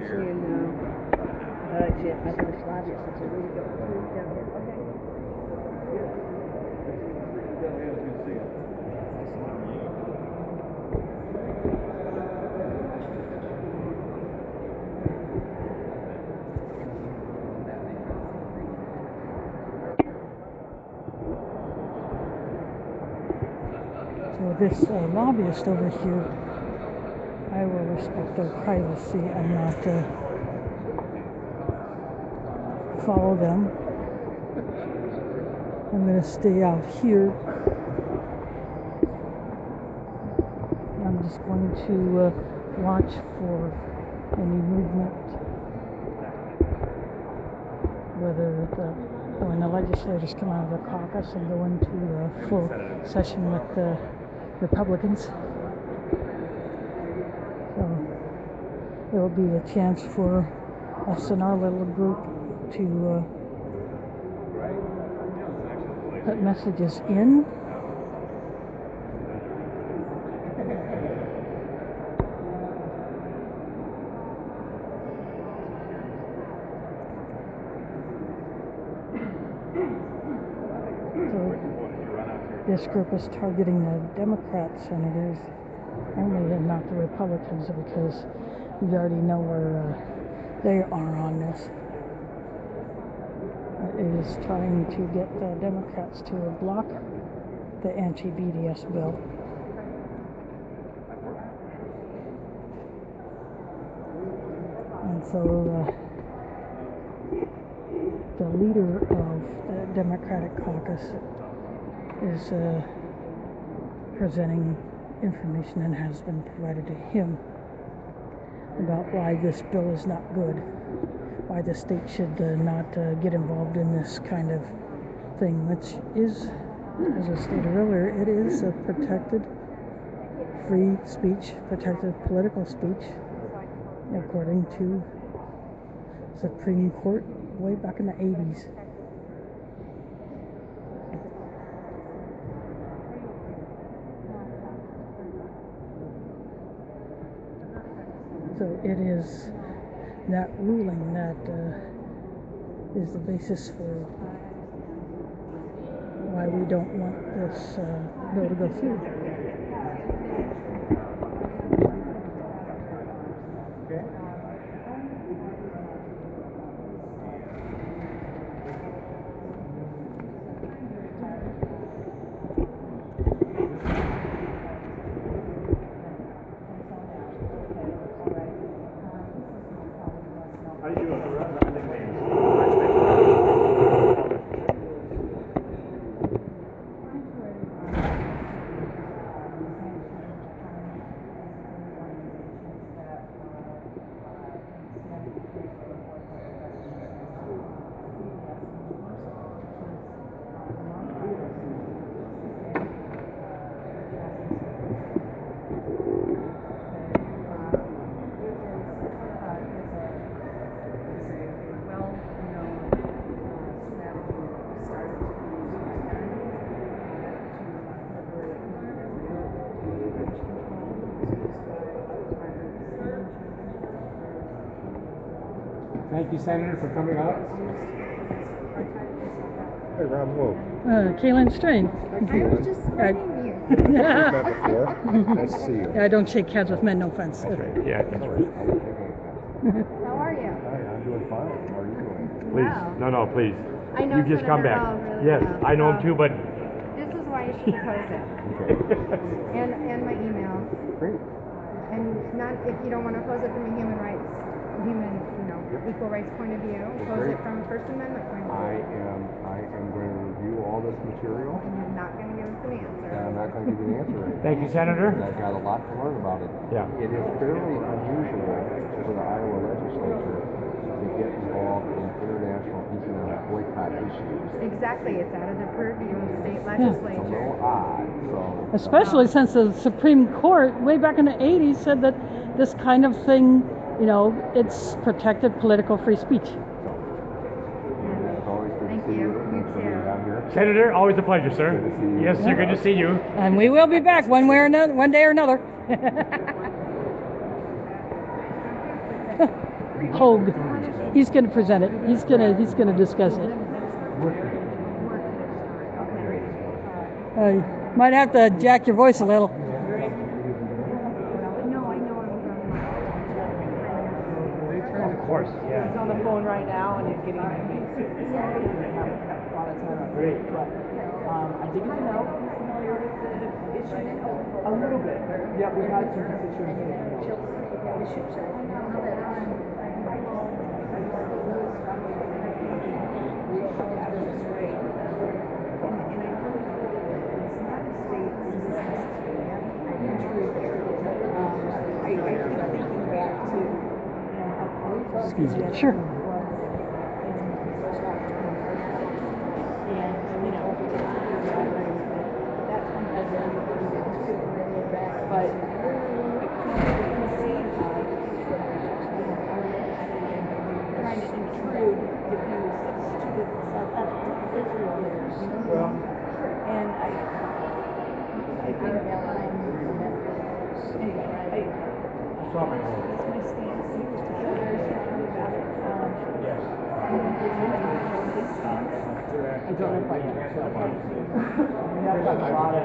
actually in, actually at Methodist Lobby, so it's a really good one down here. Okay. So this lobbyist over here, I will respect their privacy and not follow them. I'm going to stay out here. I'm just going to watch for any movement, whether when the legislators come out of the caucus and go into full session with the Republicans. So there will be a chance for us in our little group to put messages in. This group is targeting the Democrat senators only and not the Republicans, because we already know where they are on this. It is trying to get the Democrats to block the anti-BDS bill. And so the leader of the Democratic caucus is presenting information and has been provided to him about why this bill is not good, why the state should not get involved in this kind of thing, which is, as I stated earlier, it is a protected free speech, protected political speech, according to Supreme Court way back in the 80s. So it is that ruling that is the basis for why we don't want this bill to go through. How you doing? Thank you, Senator, for coming up. Hey, Rob, whoa. Kaylin Strain. I was just finding you. We've met before. Nice to see you. I don't shake hands with men, no offense. Okay. Yeah. All right. I won't take any offense. How are you? Hi, I'm doing fine. How are you doing? Please. No, please. I know You just come Senator back. Hall really Yes, well. I know him too, but... This is why you should oppose it. Okay. And my email. Great. And not, if you don't want to oppose it from a human rights, equal rights point of view, oppose it from a First Amendment point of view. I am going to review all this material. And you're not going to give us an answer. And I'm not going to give you an answer right now. Thank you, Senator. I've got a lot to learn about it. Yeah. It is fairly unusual for the Iowa legislature to get involved in international economic boycott issues. Exactly. It's out of the purview of the state It's a legislature. little odd. So, Especially since the Supreme Court, way back in the 80s, said that this kind of thing, it's protected political free speech. It's always good Thank to see you. you. You Thanks for being too. down here. Senator, always a pleasure, sir. Good to see you. Yes, sir, good to see you. And we will be back one way or another, one day or another. Hogue. He's going to present it. He's going to discuss it. Might have to jack your voice a little. Of course, yeah. He's on the phone right now and he's getting a lot of time. Great. But I did get to know a little bit. Yeah, we've had some constituents. Excuse me. Sure. But trying to intrude if you stupid South African Israel leaders. And I think anyway, that's my stance. I don't know if I am. That's a lot of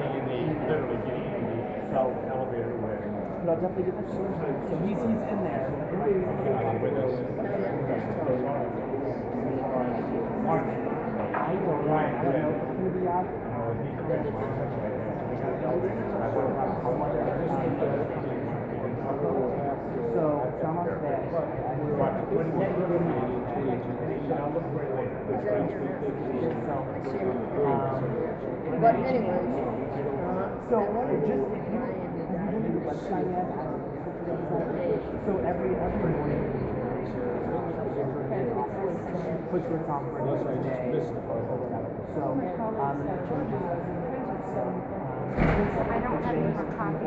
Literally getting in the elevator way. but I'll definitely get the solution. So he's in there. I don't know if it's going to be out. So some of that, But anyways, so just if you the website yet, so every morning puts what's on for the day or whatever. So I don't have any more coffee.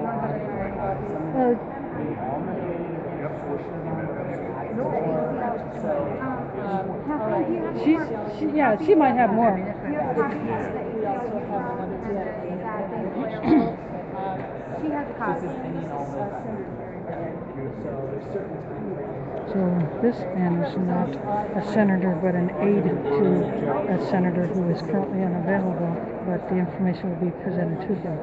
She might have more. Do you have coffee that you feel you love and that beneficial? She has coffee. So this man is not a senator, but an aide to a senator who is currently unavailable, but the information will be presented to him.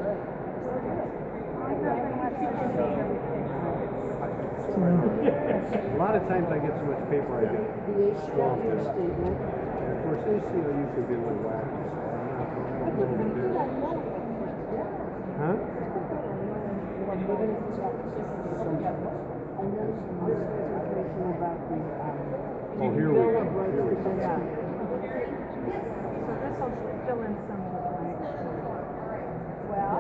A lot of times I get so much paper I get swamped. Of course, ACLU could be a little wacky. Huh? Oh, here we go. So this will fill in some of the blanks. Well,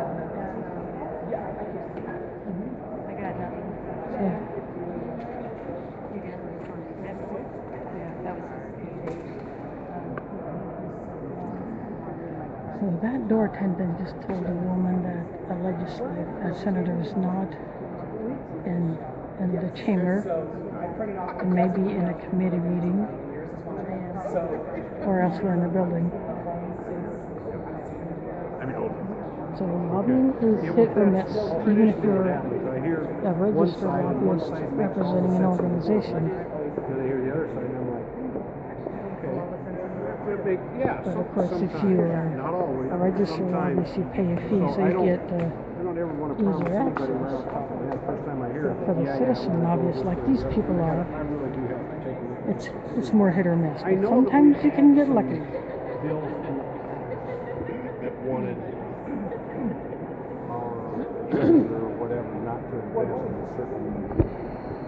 I got nothing. So that door attendant just told a woman that a senator is not in the chamber, and maybe in a committee meeting or elsewhere in the building. So lobbying is hit or miss, even if you're a registered lobbyist representing an organization. Then I hear the other side, and I'm like, okay. But of course, if you are a registered lobbyist, you pay a fee, so you get easier access. But for the citizen lobbyists, like these people are, it's more hit or miss. But sometimes you can get lucky. That wanted or whatever not to invest in certain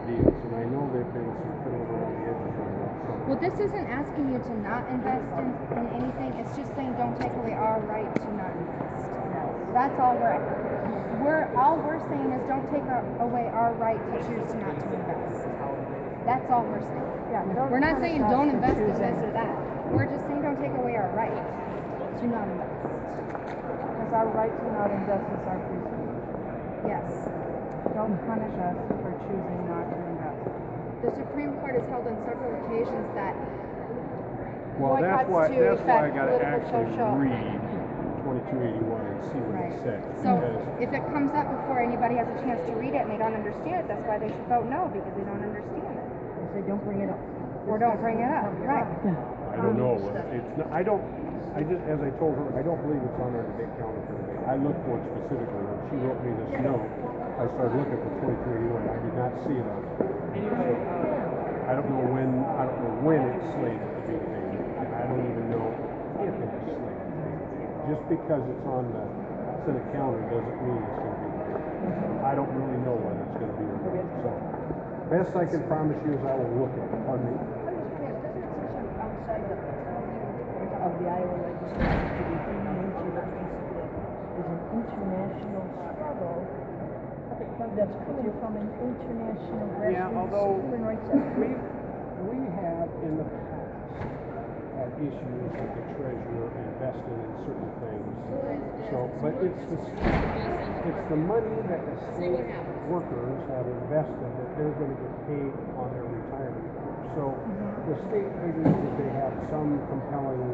deals, and I know they've been put over on the edges on that. Well, this isn't asking you to not invest in anything. It's just saying don't take away our right to not invest. That's all we're saying is don't take away our right to choose to not to invest. That's all we're saying. Yeah, We're not saying don't invest in this or that. We're just saying don't take away our right to not invest. Because our right to not invest is our free speech. Yes. Don't punish us for choosing not to invest. The Supreme Court has held on several occasions that Well, that's why I affect got to political actually social. read 2281 and see what it says. So Because if it comes up before anybody has a chance to read it and they don't understand it, that's why they should vote no, because they don't understand it. They don't bring it up. Or don't bring it up, right? I don't know. It's not, I don't. I just, as I told her, I don't believe it's on our debate calendar for today. I looked for it specifically when she wrote me this note. I started looking for 2381. I did not see it on there. So, I don't know when it's slated to be paid, and I don't even know if it's slated. Just because it's on the Senate calendar doesn't mean it's going to be paid. I don't really know whether it's going to be or not. So, best I can promise you is I will look at it. Pardon me. Of the Iowa legislature to be feeding into the basically is an international struggle that's coming from an international grassroots human rights effort. We have in the past had issues with the treasurer investing in certain things. So, but it's the money that the state workers have invested that they're going to get paid on their retirement. So the state figures that they have some compelling.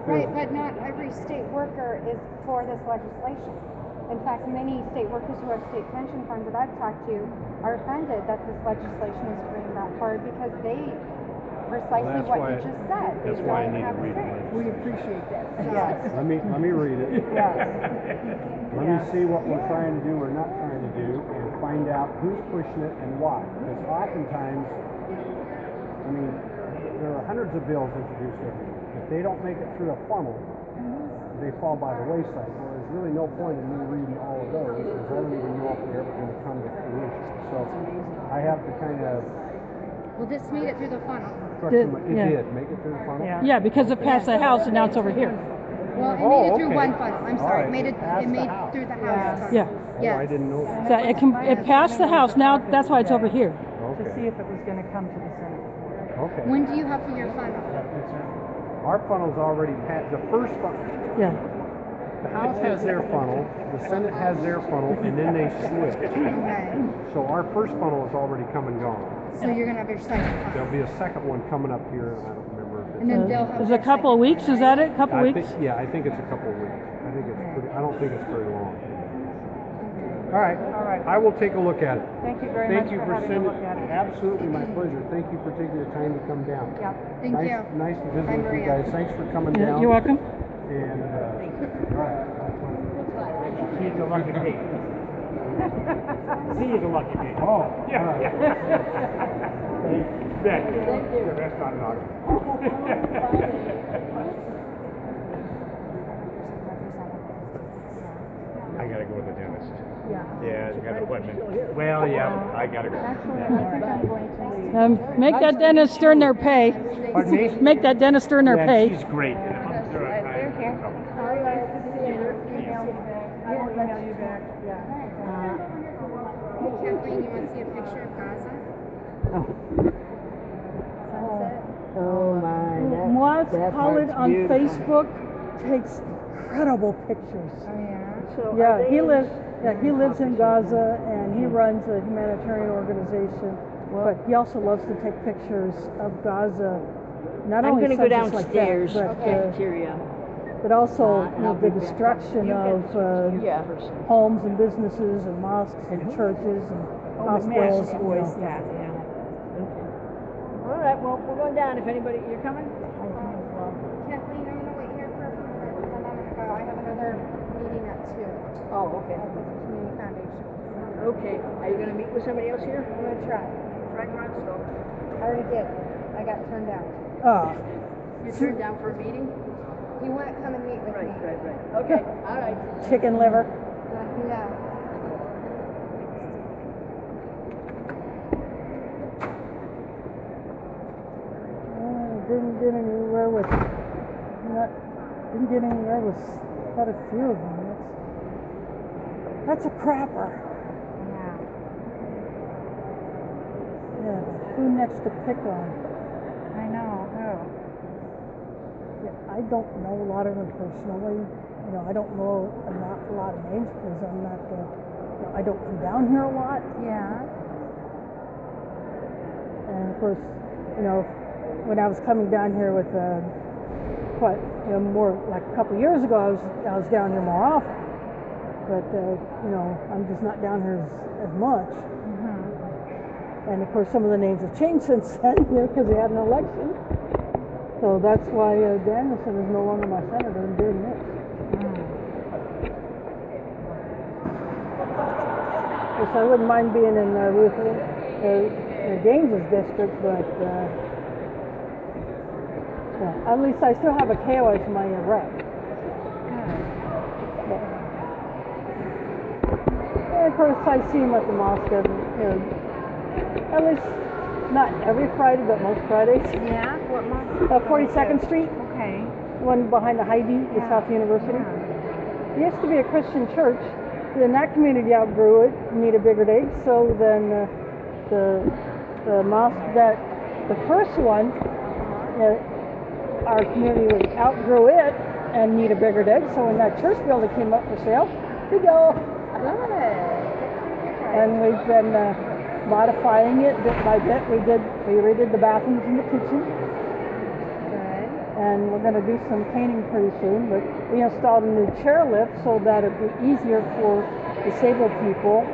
Right, but not every state worker is for this legislation. In fact, many state workers who have state pension funds that I've talked to are offended that this legislation is being brought forward because they, precisely what you just said, they That's why I don't need have to a read say. it. We appreciate that. Yes. Let me read it. Yes. Let me see what we're trying to do or not trying to do, and find out who's pushing it and why. Because oftentimes, I mean, there are hundreds of bills introduced every year. If they don't make it through a funnel, they fall by the wayside. Well, there's really no point in me reading all of those because I don't even know if they're ever going to come to fruition. So I have to kind of Well, this made it through the funnel. structure my, it Yeah. did make it through the funnel. Yeah, because it passed the House and now it's over here. Well, it Oh, made it through okay. one funnel. I'm All sorry. right. It made It passed the House. through the House funnel. Yeah. Oh, Yes. I didn't know that. So it passed the House, now that's why it's over here. Okay. To see if it was going to come to the Senate. Okay. When do you have for your funnel? Our funnel's already passed. The first funnel. Yeah. The House has their funnel, the Senate has their funnel, and then they switch. Okay. So our first funnel is already come and gone. So you're gonna have your second funnel. There'll be a second one coming up here, and I don't remember if And then it's. they'll have Is it their a couple of second weeks? Is that it? Couple I weeks? think, yeah, I think it's a couple of weeks. I think it's pretty. I don't think it's very long. All right. All right. I will take a look at it. Thank you very Thank much you for for having a sending. look at it. Absolutely, my pleasure. Thank you for taking the time to come down. Yep. Thank nice, you. Nice to visit Bye, with you Maria. guys. Thanks for coming Yeah, down. you're welcome. And all right. He's a lucky day. He is a lucky day. Oh, Yeah. all right. Thank you. Yeah, that's not an argument. I gotta go to the dentist. Yeah, I got an appointment. Well, yeah, I gotta go. Actually, I think I'm going to leave. Make that dentist earn their pay. Pardon me? Make that dentist earn their Yeah, pay. she's great. Thank you. Sorry, I didn't see your email. I will email you back. Hey, Kathleen, you want to see a picture of Gaza? Sunset? Oh my, Moaz that Khalid part's on beautiful. Facebook takes incredible pictures. Oh, yeah? So Yeah, are they he in- lives in Gaza and he runs a humanitarian organization. But he also loves to take pictures of Gaza. Not I'm only going to go subjects like that, downstairs, but, but cafeteria. also And I'll the be back. destruction of Yeah. homes and businesses and mosques and churches and hospitals. You know. Yeah. All right, well, we're going down. If anybody, you're coming? Kathleen, I'm gonna wait here for a few minutes and then I'm gonna go. I have another meeting at 2 Oh, okay. at the Community Foundation. Okay. Are you going to meet with somebody else here? I'm gonna try. Fred Ronstow. I already did. I got turned down. You turned down for a meeting? He wouldn't come and meet with me. Right. Okay, all right. Chicken liver. Yeah. Didn't get anywhere with quite a few of them. That's a crapper. Yeah. Yeah, but who next to pick on? I know. Yeah, I don't know a lot of them personally. You know, I don't know a lot of names because I'm not. I don't come down here a lot. Yeah. And of course, you know, when I was coming down here with more like a couple years ago, I was down here more often. But you know, I'm just not down here as much. And of course, some of the names have changed since then, because we had an election. So that's why Danielson is no longer my senator and doing this. Which I wouldn't mind being in Ruth Gaines's district, but at least I still have a KO as my rep. And of course, I see him at the mosque, at least not every Friday, but most Fridays. Yeah, what mosque? 42nd Street, Okay. one behind the Hy-Vee, the South University. It used to be a Christian church. Then that community outgrew it, needed bigger day. So then the mosque that the first one, our community outgrew it and needed a bigger day. So when that church building came up for sale, we go. And we've been modifying it bit by bit. We redid the bathrooms and the kitchen. And we're going to do some painting pretty soon, but we installed a new chairlift so that it'd be easier for disabled people,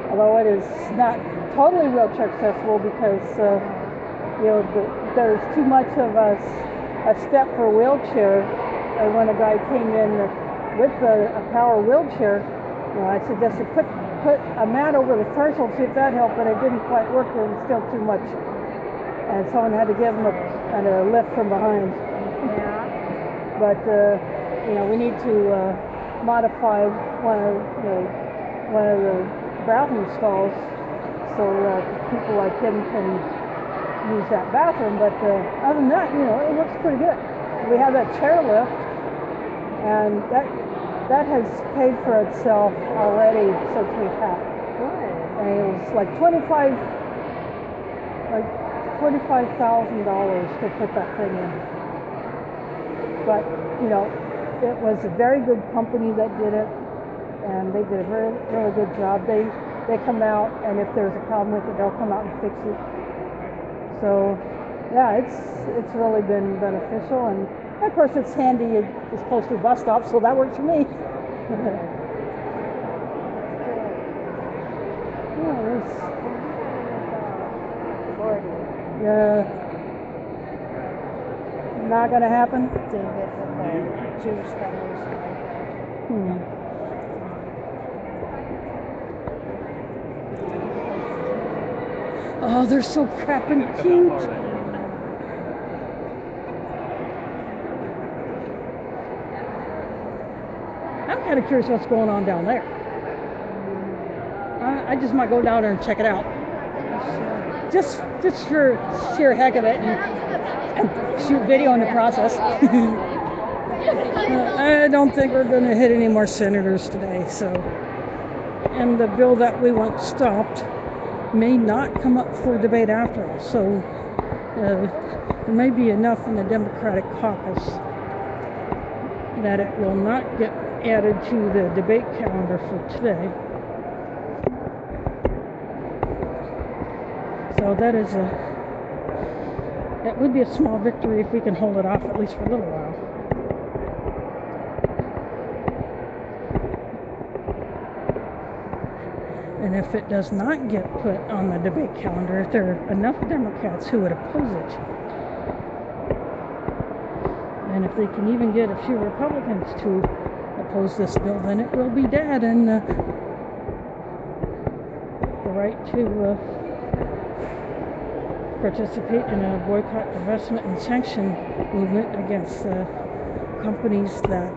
although it is not totally wheelchair accessible because there's too much of a step for a wheelchair. And when a guy came in with a power wheelchair, I suggested put a mat over the threshold, see if that helped, but it didn't quite work. There was still too much, and someone had to give him a lift from behind. Yeah. But we need to modify one of the bathroom stalls so that people like him can use that bathroom. But other than that, it looks pretty good. We have that chairlift, and that has paid for itself already since we've had it. And it was like $25,000 to put that thing in. But it was a very good company that did it, and they did a really, really good job. They come out, and if there's a problem with it, they'll come out and fix it. So yeah, it's really been beneficial, and of course it's handy. It's close to a bus stop, so that works for me. Not gonna happen. David with the Jewish Federation. Oh, they're so crappin' cute. I'm kind of curious what's going on down there. I just might go down there and check it out. Just for sheer heck of it, and shoot video in the process. I don't think we're going to hit any more senators today. So, and the bill that we want stopped may not come up for debate after all. So there may be enough in the Democratic caucus that it will not get added to the debate calendar for today. So that would be a small victory if we can hold it off at least for a little while. And if it does not get put on the debate calendar, if there are enough Democrats who would oppose it, and if they can even get a few Republicans to oppose this bill, then it will be dead, and the right to participate in a boycott, divestment, and sanction movement against companies that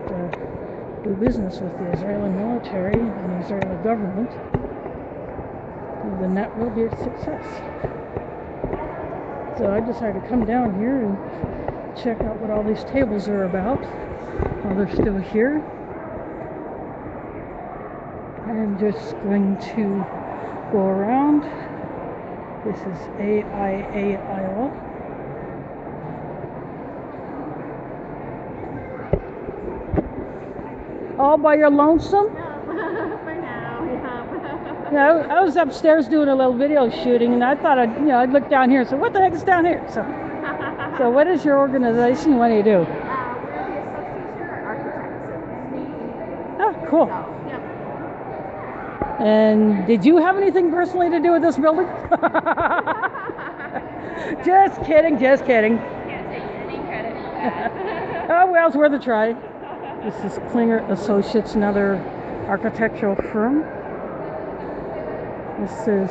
do business with the Israeli military and the Israeli government, then that will be a success. So I decided to come down here and check out what all these tables are about while they're still here. I'm just going to go around. This is AIA, Iowa. All by your lonesome? For now, yeah. Yeah, I was upstairs doing a little video shooting, and I thought I'd look down here and say, what the heck is down here? So what is your organization? What do you do? We're the Association of Architects. Oh, cool. So, yep. And did you have anything personally to do with this building? Just kidding, just kidding. Can't take any credit for that. Oh, well, it's worth a try. This is Klinger Associates, another architectural firm. This is,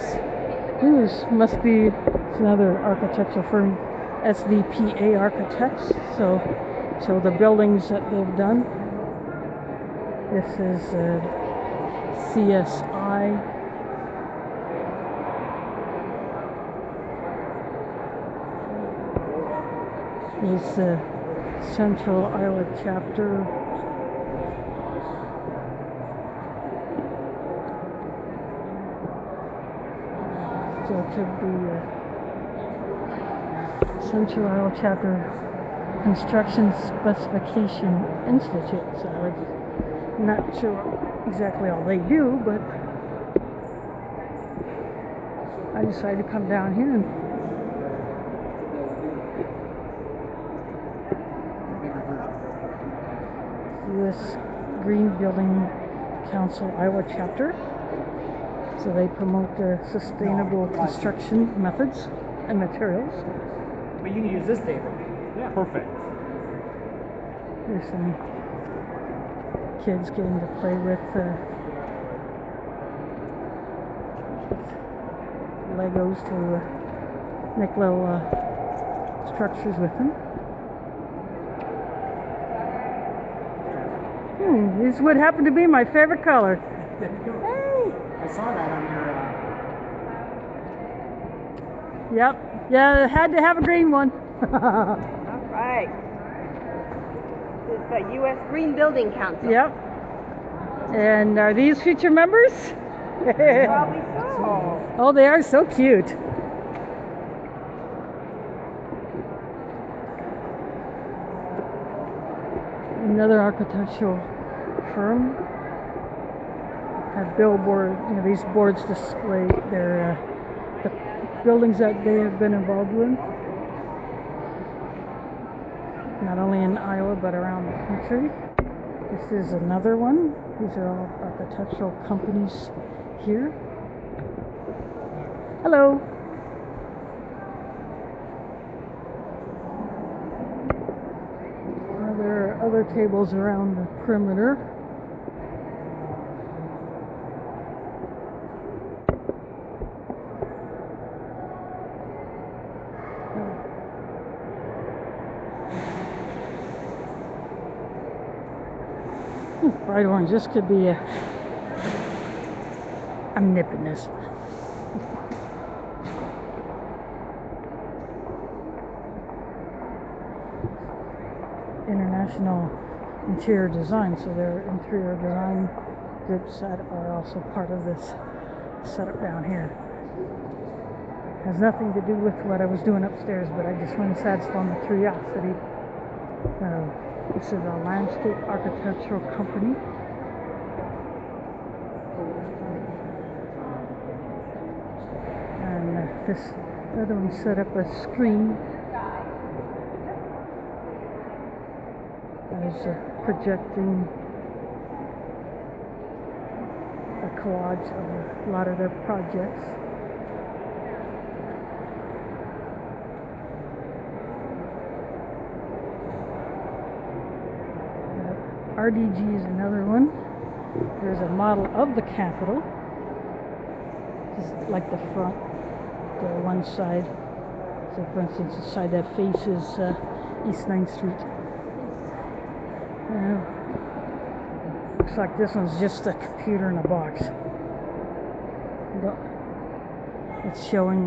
must be it's another architectural firm, SVPA Architects. So the buildings that they've done. This is CSI. Is Central Iowa chapter. So it could be Central Iowa chapter Construction Specification Institute. So I'm not sure exactly all they do, but I decided to come down here and U.S. Green Building Council Iowa chapter. So they promote sustainable construction methods and materials. But you can use this table. Yeah. Perfect. There's some kids getting to play with Legos to make little structures with them. This would happen to be my favorite color. Hey! I saw that on your. Yep. Yeah, it had to have a green one. All right. It's the U.S. Green Building Council. Yep. And are these future members? Probably so. Oh, they are so cute. Another architectural firm. Have billboard. These boards display their the buildings that they have been involved with. Not only in Iowa but around the country. This is another one. These are all architectural companies here. Hello. There are other tables around the perimeter. Bright orange. This could be a. I'm nipping this. International Interior Design, so their interior design groups that are also part of this setup down here. Has nothing to do with what I was doing upstairs, but I just wanted to satisfy my curiosity. This is a landscape architectural company. And this other one set up a screen as projecting a collage of a lot of their projects. RDG is another one. There's a model of the Capitol. Just like the front, the one side. So for instance, the side that faces East 9th Street. Looks like this one's just a computer in a box. It's showing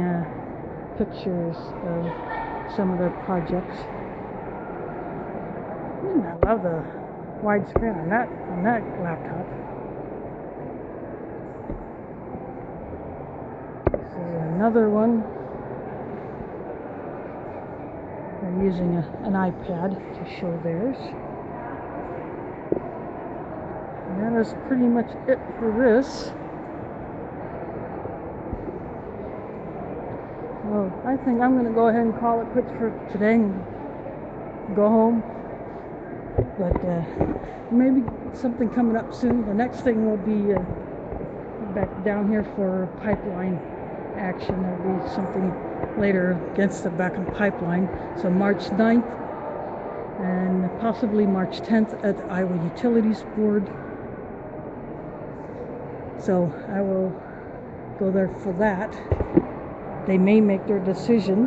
pictures of some of their projects. I love the widescreen on that laptop. This is another one. They're using an iPad to show theirs. And that is pretty much it for this. Well, I think I'm going to go ahead and call it quits for today and go home. But maybe something coming up soon. The next thing will be back down here for pipeline action. There'll be something later against the back of the pipeline. So March 9th and possibly March 10th at the Iowa Utilities Board. So I will go there for that. They may make their decision,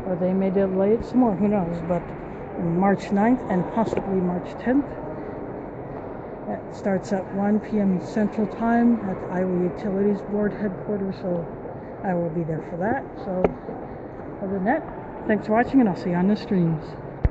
or they may delay it some more, who knows, but March 9th and possibly March 10th. That starts at 1 p.m. Central Time at the Iowa Utilities Board headquarters, so I will be there for that. So other than that, thanks for watching, and I'll see you on the streams.